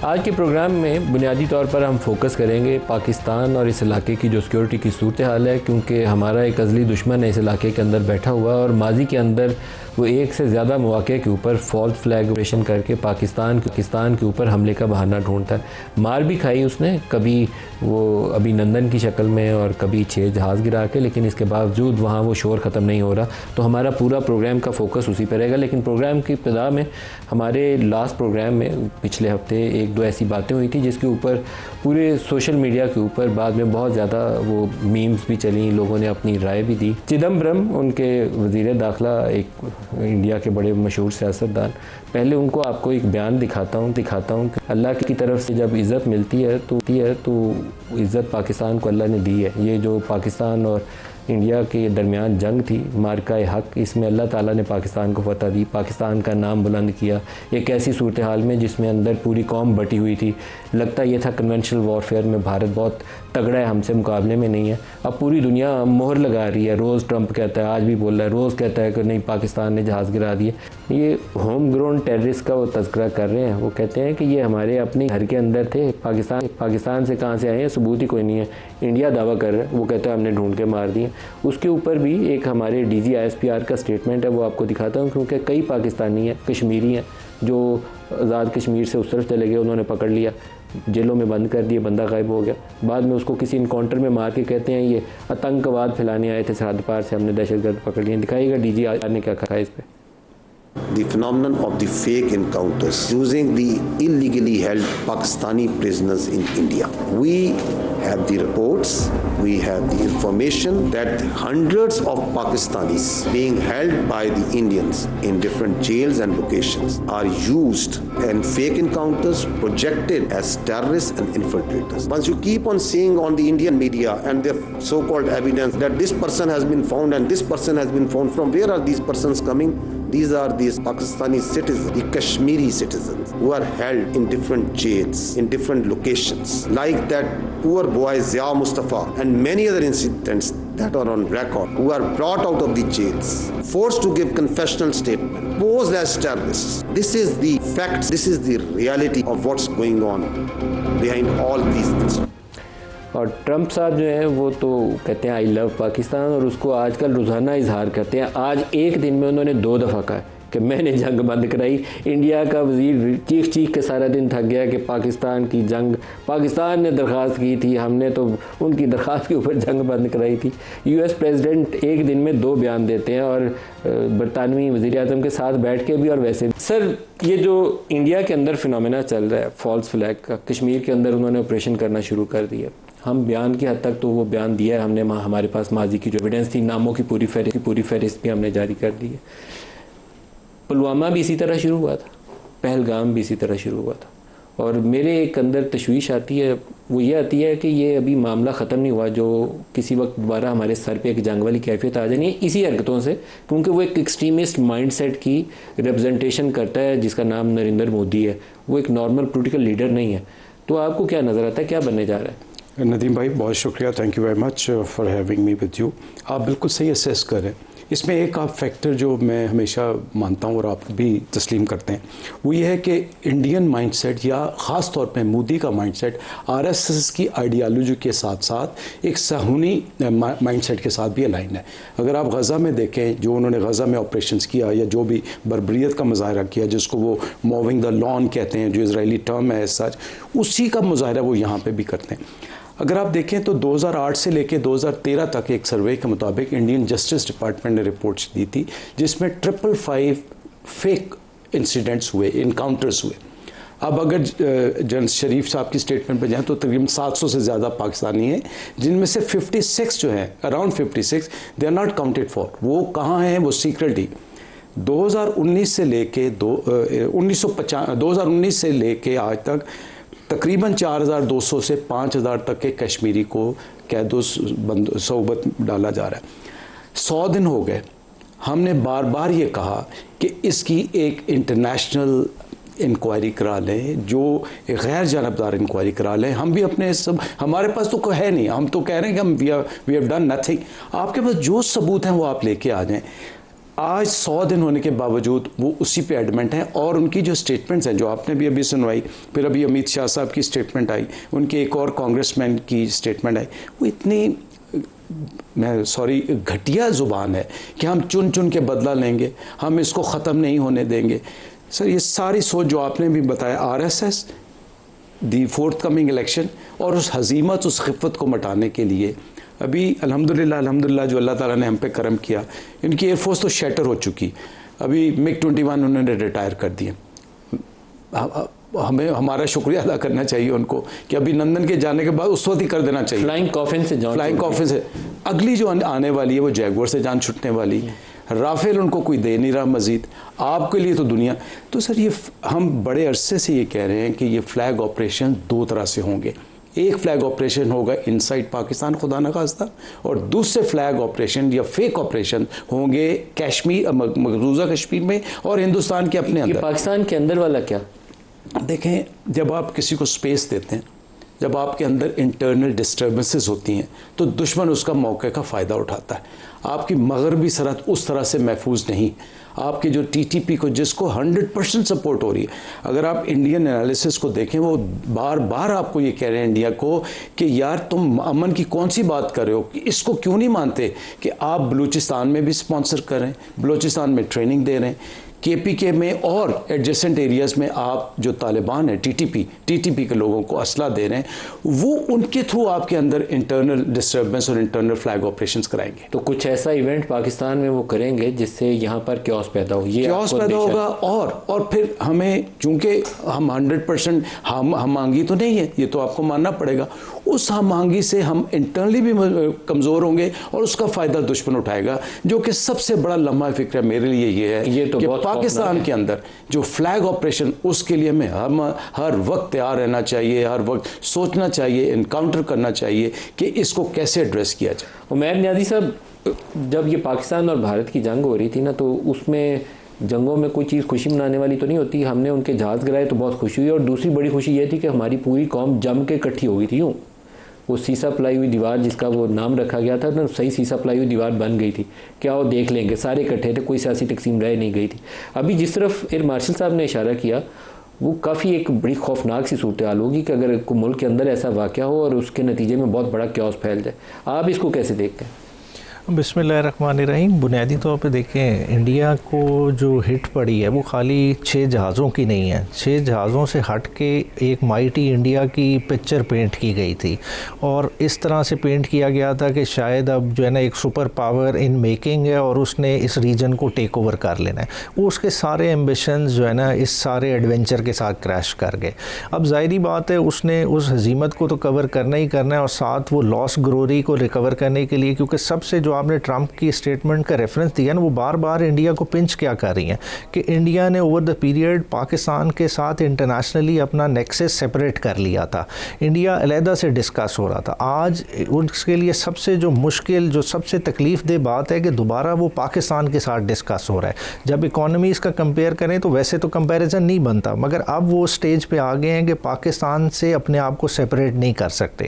आज के प्रोग्राम में बुनियादी तौर पर हम फोकस करेंगे पाकिस्तान और इस इलाके की जो सिक्योरिटी की सूरत हाल है, क्योंकि हमारा एक अज़ली दुश्मन है इस इलाके के अंदर बैठा हुआ और माजी के अंदर वो एक से ज़्यादा मौक़े के ऊपर फॉल्स फ्लैग ऑपरेशन करके पाकिस्तान के ऊपर हमले का बहाना ढूंढता है। मार भी खाई उसने, कभी वो अभिनंदन की शक्ल में और कभी 6 जहाज़ गिरा के, लेकिन इसके बावजूद वहाँ वो शोर ख़त्म नहीं हो रहा। तो हमारा पूरा प्रोग्राम का फोकस उसी पर रहेगा। लेकिन प्रोग्राम की इब्तिदा में हमारे लास्ट प्रोग्राम में पिछले हफ्ते 1-2 ऐसी बातें हुई थी जिसके ऊपर पूरे सोशल मीडिया के ऊपर बाद में बहुत ज़्यादा वो मीम्स भी चली, लोगों ने अपनी राय भी दी। चिदम्बरम उनके वज़ीर दाखिला, एक इंडिया के बड़े मशहूर सियासतदान, पहले उनको आपको एक बयान दिखाता हूँ कि अल्लाह की तरफ से जब इज़्ज़त मिलती है तो इज़्ज़त पाकिस्तान को अल्लाह ने दी है। ये जो पाकिस्तान और इंडिया के दरमियान जंग थी, मार्का हक, इसमें अल्लाह ताला ने पाकिस्तान को फतह दी, पाकिस्तान का नाम बुलंद किया एक ऐसी सूरत हाल में जिसमें अंदर पूरी कौम बटी हुई थी। लगता ये था कन्वेंशनल वॉरफेयर में भारत बहुत तगड़ा है, हमसे मुकाबले में नहीं है। अब पूरी दुनिया मोहर लगा रही है। रोज़ ट्रंप कहता है, आज भी बोल रहा है, रोज़ कहता है कि नहीं पाकिस्तान ने जहाज़ गिरा दिए। ये होम ग्रोन टेररिस्ट का वो तज़किरा कर रहे हैं। वो कहते हैं कि ये हमारे अपने घर के अंदर थे, पाकिस्तान से कहाँ से आए हैं सबूत ही कोई नहीं है। इंडिया दावा कर रहा है, वो कहता है हमने ढूंढ के मार दिए। उसके ऊपर भी एक हमारे DG ISPR का स्टेटमेंट है, वो आपको दिखाता हूँ, क्योंकि कई पाकिस्तानी हैं, कश्मीरी हैं, जो आज़ाद कश्मीर से उस तरफ चले गए, उन्होंने पकड़ लिया, जेलों में बंद कर दिया, बंदा गायब हो गया। बाद में उसको किसी इनकाउंटर में मार के कहते हैं ये आतंकवाद फैलाने आए थे सरहद पार से, हमने दहशतगर्द पकड़ लिया। दिखाइएगा DG ISPR ने क्या कहा इस पर। The phenomenon of the fake encounters using the illegally held Pakistani prisoners in India. We have the reports, we have the information that hundreds of Pakistanis being held by the Indians in different jails and locations are used and fake encounters projected as terrorists and infiltrators. Once you keep on seeing on the Indian media and their so-called evidence that this person has been found and this person has been found, from where are these persons coming? These are these Pakistani citizens, the Kashmiri citizens, who are held in different jails, in different locations, like that poor boy Zia Mustafa and many other incidents that are on record, who are brought out of the jails, forced to give confessional statement, posed as terrorists. This is the facts, this is the reality of what's going on behind all these incidents. और Trump साहब जो हैं वो तो कहते हैं I love Pakistan, और उसको आजकल रोज़ाना इजहार करते हैं। आज एक दिन में उन्होंने 2 दफ़ा कहा कि मैंने जंग बंद कराई। इंडिया का वज़ीर चीख के सारा दिन थक गया कि पाकिस्तान की जंग, पाकिस्तान ने दरख्वास्त की थी, हमने तो उनकी दरख्वास्त के ऊपर जंग बंद कराई थी। US प्रेसिडेंट एक दिन में 2 बयान देते हैं, और बरतानवी वज़ीर आज़म के साथ बैठ के भी और वैसे भी। सर, ये जो इंडिया के अंदर फिनोमेना चल रहा है फॉल्स फ्लैग का, कश्मीर के अंदर उन्होंने ऑपरेशन करना शुरू कर दिया। हम बयान की हद तक तो वो बयान दिया है हमने, हमारे पास माजी की जो एविडेंस थी, नामों की पूरी फहरिस्त भी हमने जारी कर दी है। पुलवामा भी इसी तरह शुरू हुआ था, पहलगाम भी इसी तरह शुरू हुआ था, और मेरे एक अंदर तशवीश आती है, वो ये आती है कि ये अभी मामला ख़त्म नहीं हुआ, जो किसी वक्त दोबारा हमारे सर पे एक जंग वाली कैफियत आ जानी है इसी हरकतों से, क्योंकि वो एक एक्सट्रीमिस्ट माइंडसेट की रिप्रेजेंटेशन करता है जिसका नाम नरेंद्र मोदी है। वो एक नॉर्मल पॉलिटिकल लीडर नहीं है। तो आपको क्या नज़र आता है, क्या बनने जा रहा है? नदीम भाई बहुत शुक्रिया, thank you very much for having me with you. आप बिल्कुल सही असेस कर रहे हैं। इसमें एक आप फैक्टर जो मैं हमेशा मानता हूँ और आप भी तस्लीम करते हैं, वो ये है कि इंडियन माइंडसेट या ख़ास तौर पे मोदी का माइंडसेट RSS की आइडियालॉजी के साथ साथ एक सहूनी माइंडसेट के साथ भी अलाइन है। अगर आप गज़ा में देखें, जो उन्होंने गज़ा में ऑपरेशंस किया या जो भी बर्बरियत का मुजाहरा किया, जिसको वो मूविंग द लॉन कहते हैं, जो इजरायली टर्म है सच, उसी का मुजाहरा वो यहाँ पर भी करते हैं। अगर आप देखें तो 2008 से लेकर 2013 तक एक सर्वे के मुताबिक इंडियन जस्टिस डिपार्टमेंट ने रिपोर्ट्स दी थी, जिसमें 555 फेक इंसिडेंट्स हुए, इनकाउंटर्स हुए। अब अगर जनरल शरीफ साहब की स्टेटमेंट पर जाएं तो तकरीबन 700 से ज़्यादा पाकिस्तानी हैं, जिनमें से 56 जो हैं, around 56 they are not counted for. वो कहाँ हैं? वो सीक्रेट ही 2019 से लेके 2019 से लेके आज तक तकरीबन 4200 से 5000 तक के कश्मीरी को कैदो सोबत डाला जा रहा है। 100 दिन हो गए, हमने बार बार ये कहा कि इसकी एक इंटरनेशनल इंक्वायरी करा लें, जो गैर जानबदार इंक्वायरी करा लें। हम भी अपने सब, हमारे पास तो कोई है नहीं, हम तो कह रहे हैं कि हम वी हैव डन नथिंग। आपके पास जो सबूत हैं वो आप लेके आ जाएं। आज 100 दिन होने के बावजूद वो उसी पे एडमेंट हैं। और उनकी जो स्टेटमेंट्स हैं जो आपने भी अभी सुनवाई, फिर अभी अमित शाह साहब की स्टेटमेंट आई, उनके एक और कांग्रेसमैन की स्टेटमेंट आई, वो इतनी घटिया ज़ुबान है कि हम चुन चुन के बदला लेंगे, हम इसको ख़त्म नहीं होने देंगे। सर ये सारी सोच जो आपने भी बताया, RSS, the fourth coming election और उस हजीमत, उस खिफ़त को मिटाने के लिए अभी अल्हम्दुलिल्लाह जो अल्लाह ताला ने हम पे करम किया, इनकी एयरफोर्स तो शैटर हो चुकी। अभी MiG-21 उन्होंने रिटायर कर दिए। हमें हमारा शुक्रिया अदा करना चाहिए उनको कि अभिनंदन के जाने के बाद उस वक्त ही कर देना चाहिए। फ्लाइंग कॉफिन से अगली जो आने वाली है वो जैगुआर से जान छुटने वाली है। राफेल उनको कोई दे नहीं रहा मजीद, आपके लिए तो दुनिया। तो सर ये हम बड़े अरसे से ये कह रहे हैं कि ये फ्लैग ऑपरेशन 2 तरह से होंगे। एक फ्लैग ऑपरेशन होगा इनसाइड पाकिस्तान खुदा न खास्ता, और दूसरे फ्लैग ऑपरेशन या फेक ऑपरेशन होंगे कश्मीर, मकबूजा कश्मीर में और हिंदुस्तान के अपने अंदर। पाकिस्तान के अंदर वाला क्या? देखें, जब आप किसी को स्पेस देते हैं, जब आपके अंदर इंटरनल डिस्टर्बेंसेस होती हैं, तो दुश्मन उसका मौके का फ़ायदा उठाता है। आपकी मगरबी सरहद उस तरह से महफूज नहीं। आपकी जो TTP को, जिसको 100% सपोर्ट हो रही है, अगर आप इंडियन एनालिसिस को देखें, वो बार बार आपको ये कह रहे हैं इंडिया को कि यार तुम अमन की कौन सी बात कर रहे हो, कि इसको क्यों नहीं मानते कि आप बलूचिस्तान में भी स्पॉन्सर करें, बलूचिस्तान में ट्रेनिंग दे रहे हैं, KPK में और एडजेसेंट एरियाज़ में आप जो तालिबान है TTP के लोगों को असला दे रहे हैं, वो उनके थ्रू आपके अंदर इंटरनल डिस्टर्बेंस और इंटरनल फ्लैग ऑपरेशंस कराएंगे। तो कुछ ऐसा इवेंट पाकिस्तान में वो करेंगे जिससे यहाँ पर क्योस पैदा हो, ये क्योस पैदा होगा। और फिर हमें, चूंकि हम 100% हम आहंगी तो नहीं है, ये तो आपको मानना पड़ेगा, उस आहंगी से हम इंटरनली भी कमज़ोर होंगे और उसका फ़ायदा दुश्मन उठाएगा। जो कि सबसे बड़ा लम्हा फ़िक्र मेरे लिए ये है, ये तो कि पाकिस्तान के अंदर जो फ्लैग ऑपरेशन, उसके लिए हम हर वक्त तैयार रहना चाहिए, हर वक्त सोचना चाहिए, इनकाउंटर करना चाहिए कि इसको कैसे एड्रेस किया जाए। उमैर नियाज़ी साहब, जब ये पाकिस्तान और भारत की जंग हो रही थी ना, तो उसमें जंगों में कोई चीज़ खुशी मनाने वाली तो नहीं होती। हमने उनके जहाज़ गिराए तो बहुत खुशी हुई, और दूसरी बड़ी खुशी ये थी कि हमारी पूरी कौम जम के इकट्ठी हो गई थी। यूँ वो सीसा पलाई हुई दीवार, जिसका वो नाम रखा गया था ना, सही सीसा पलाई हुई दीवार बन गई थी। क्या वो देख लेंगे, सारे इकट्ठे थे, कोई सियासी तकसीम रह नहीं गई थी। अभी जिस तरफ एयर मार्शल साहब ने इशारा किया, वो काफ़ी एक बड़ी खौफनाक सी सूरत हाल होगी कि अगर मुल्क के अंदर ऐसा वाक़या हो और उसके नतीजे में बहुत बड़ा क्योस फैल जाए। आप इसको कैसे देखते हैं? बिस्मिल्लाहिर्रहमानिर्रहीम। बुनियादी तौर पे देखें, इंडिया को जो हिट पड़ी है वो खाली 6 जहाज़ों की नहीं है। 6 जहाज़ों से हट के एक माइटी इंडिया की पिक्चर पेंट की गई थी, और इस तरह से पेंट किया गया था कि शायद अब जो है ना एक सुपर पावर इन मेकिंग है और उसने इस रीजन को टेक ओवर कर लेना है। वो उसके सारे एम्बिशंस जो है ना इस सारे एडवेंचर के साथ क्रैश कर गए। अब ज़ाहिरी बात है, उसने उस हजीमत को तो कवर करना ही करना है, और साथ वो लॉस ग्लोरी को रिकवर करने के लिए, क्योंकि सबसे जो आपने ट्रंप की स्टेटमेंट का रेफरेंस दिया ना, वो बार बार इंडिया को पिंच क्या कर रही हैं कि इंडिया ने ओवर द पीरियड पाकिस्तान के साथ इंटरनेशनली अपना नेक्सस सेपरेट कर लिया था, इंडिया अलहदा से डिस्कस हो रहा था। आज उसके लिए सबसे जो मुश्किल, जो सबसे तकलीफ दे बात है कि दोबारा वो पाकिस्तान के साथ डिस्कस हो रहा है। जब इकोनॉमीज़ का कंपेयर करें तो वैसे तो कंपैरिजन नहीं बनता, मगर अब वो स्टेज पे आ गए हैं कि पाकिस्तान से अपने आप को सेपरेट नहीं कर सकते।